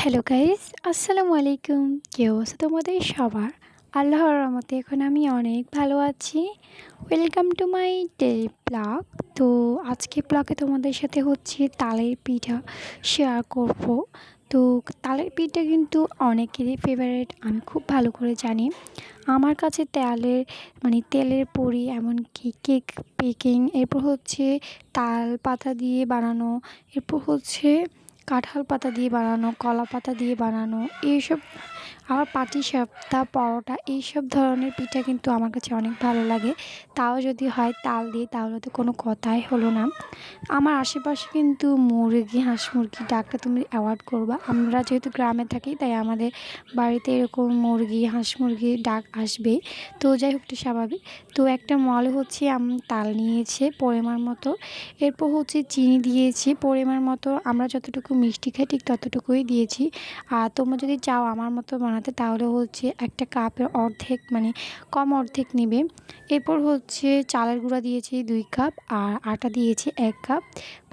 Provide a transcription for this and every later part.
Hello guys, আসসালামু আলাইকুম। কি অবস্থা তোমাদের সবার? আল্লাহর রহমতে এখন আমি অনেক ভালো আছি। Welcome to my daily blog. তো আজকে ব্লগে তোমাদের সাথে হচ্ছে তালের পিঠা শেয়ার করব। তো তালের পিঠা কিন্তু অনেকেরই ফেভারিট, আমি খুব ভালো করে জানি। আমার কাছে তেলের বড়ি, এমনকি কেক বেকিং, এরপর হচ্ছে তাল পাতা দিয়ে বানানো, এরপর হচ্ছে কাঁঠাল পাতা দিয়ে বানানো, কলা পাতা দিয়ে বানানো, এইসব আবার পাটিসাপটা, পরোটা, এইসব ধরনের পিঠা কিন্তু আমার কাছে অনেক ভালো লাগে। তাও যদি হয় তাল দিয়ে, তাহলে তো কোনো কথাই হলো না। আমার আশেপাশে কিন্তু মুরগি, হাঁস মুরগির ডাকটা তুমি অ্যাভয়েড করবা। আমরা যেহেতু গ্রামে থাকি, তাই আমাদের বাড়িতে এরকম মুরগি, হাঁস মুরগির ডাক আসবেই। তো যাই হোক, এটা স্বাভাবিক। তো একটা মলে হচ্ছে তাল নিয়েছে পরিমাণ মতো, এরপর হচ্ছে চিনি দিয়েছি পরিমাণ মতো। আমরা যতটুকু মিষ্টি খাই ঠিক ততটুকুই দিয়েছি। আর তোমরা যদি চাও আমার মতো বানাতে, তাহলে হচ্ছে একটা কাপের অর্ধেক, মানে কম অর্ধেক নেবে। এরপর হচ্ছে চালের গুঁড়া দিয়েছি 2 কাপ, আর আটা দিয়েছি 1 কাপ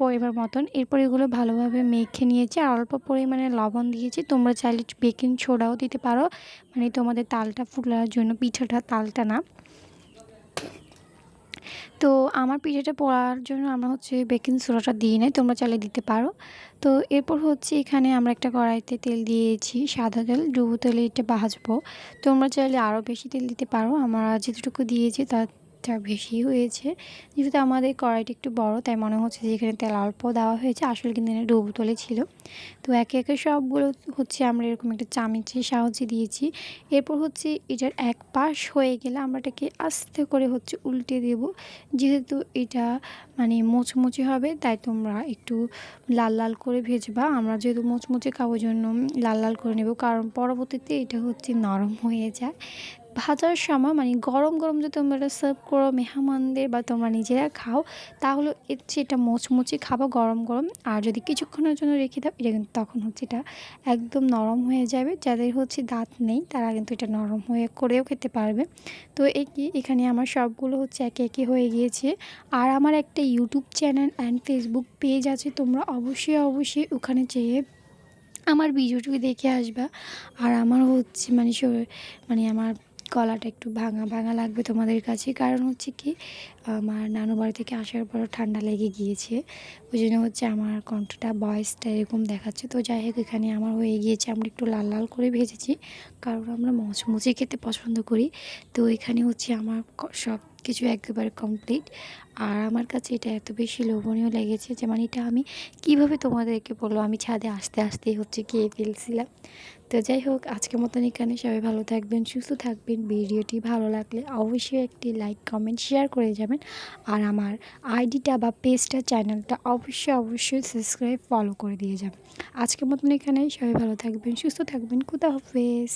পরিমাণ মতন। এরপর এগুলো ভালোভাবে মেখে নিয়েছি, আর অল্প পরিমাণে লবণ দিয়েছি। তোমরা চাইলে বেকিং সোডাও দিতে পারো, মানে তোমাদের তালটা ফুলার জন্য, পিঠাটা তালটা না। তো আমার পিঠাটা পোড়ার জন্য আমরা হচ্ছে বেকিং সোডাটা দিই নাই, তোমরা চাইলে দিতে পারো। তো এরপর হচ্ছে এখানে আমরা একটা কড়াইতে তেল দিয়েছি, সাদা তেল, ডুবো তেলে এটা ভাজবো। তোমরা চাইলে আরও বেশি তেল দিতে পারো, আমরা যেটুকু দিয়েছি তারটা বেশি হয়েছে। যেহেতু আমাদের কড়াইটা একটু বড়, তাই মনে হচ্ছে যে এখানে তেল অল্প দেওয়া হয়েছে, আসলে কিন্তু এখানে ডুবো তেলে ছিল। তো একে একে সবগুলো হচ্ছে আমরা এরকম একটা চামচের সাহায্যে দিয়েছি। এরপর হচ্ছে এটার এক পাশ হয়ে গেলে আমরা এটাকে আস্তে করে হচ্ছে উল্টে দেব। যেহেতু এটা মানে মুচমুচে হবে, তাই তোমরা একটু লাল লাল করে ভেজবা। আমরা যেহেতু মুচমুচে খাওয়ার জন্য লাল লাল করে নেব, কারণ পরবর্তীতে এটা হচ্ছে নরম হয়ে যায় ভাজার সময়। মানে গরম গরম যদি তোমরা এটা সার্ভ করো মেহমানদের বা তোমরা নিজেরা খাও, তাহলে এর চেয়ে এটা মুচমুচে খাবো গরম গরম। আর যদি কিছুক্ষণের জন্য রেখে দাও, এটা কিন্তু তখন হচ্ছে এটা একদম নরম হয়ে যাবে। যাদের হচ্ছে দাঁত নেই, তারা কিন্তু এটা নরম হয়ে করেও খেতে পারবে। তো এখানে আমার সবগুলো হচ্ছে একে একে হয়ে গিয়েছে। আর আমার একটা YouTube channel and Facebook page আছে, তোমরা অবশ্যই ওখানে যেয়ে আমার ভিডিওটুকু দেখে আসবা। আর আমার হচ্ছে মানে আমার গলাটা একটু ভাঙা ভাঙা লাগবে তোমাদের কাছে, কারণ হচ্ছে কি, আমার নানু বাড়ি থেকে আসার পর ঠান্ডা লেগে গিয়েছে। ওই জন্য হচ্ছে আমার কণ্ঠটা, ভয়েসটা এরকম দেখাচ্ছে। তো যাই হোক, এখানে আমার হয়ে গিয়েছে, আমরা একটু লাল লাল করে ভেজেছি, কারণ আমরা মুচমুচে খেতে পছন্দ করি। তো এখানে হচ্ছে আমার সব কিছু একেবারে কমপ্লিট। আর আমার কাছে এটা এত বেশি লোভনীয় লেগেছে যে, মানে এটা আমি কীভাবে তোমাদেরকে বলবো, আমি ছাদে আসতেই হচ্ছে খেয়ে ফেলছিলাম। তো যাই হোক, আজকের মতন এখানে, সবাই ভালো থাকবেন, সুস্থ থাকবেন। ভিডিওটি ভালো লাগলে অবশ্যই একটি লাইক, কমেন্ট, শেয়ার করে যাবেন। আর আমার আইডিটা বা পেজটা, চ্যানেলটা অবশ্যই সাবস্ক্রাইব, ফলো করে দিয়ে যাবেন। আজকের মতন এখানে, সবাই ভালো থাকবেন, সুস্থ থাকবেন। খুদা হাফেজ।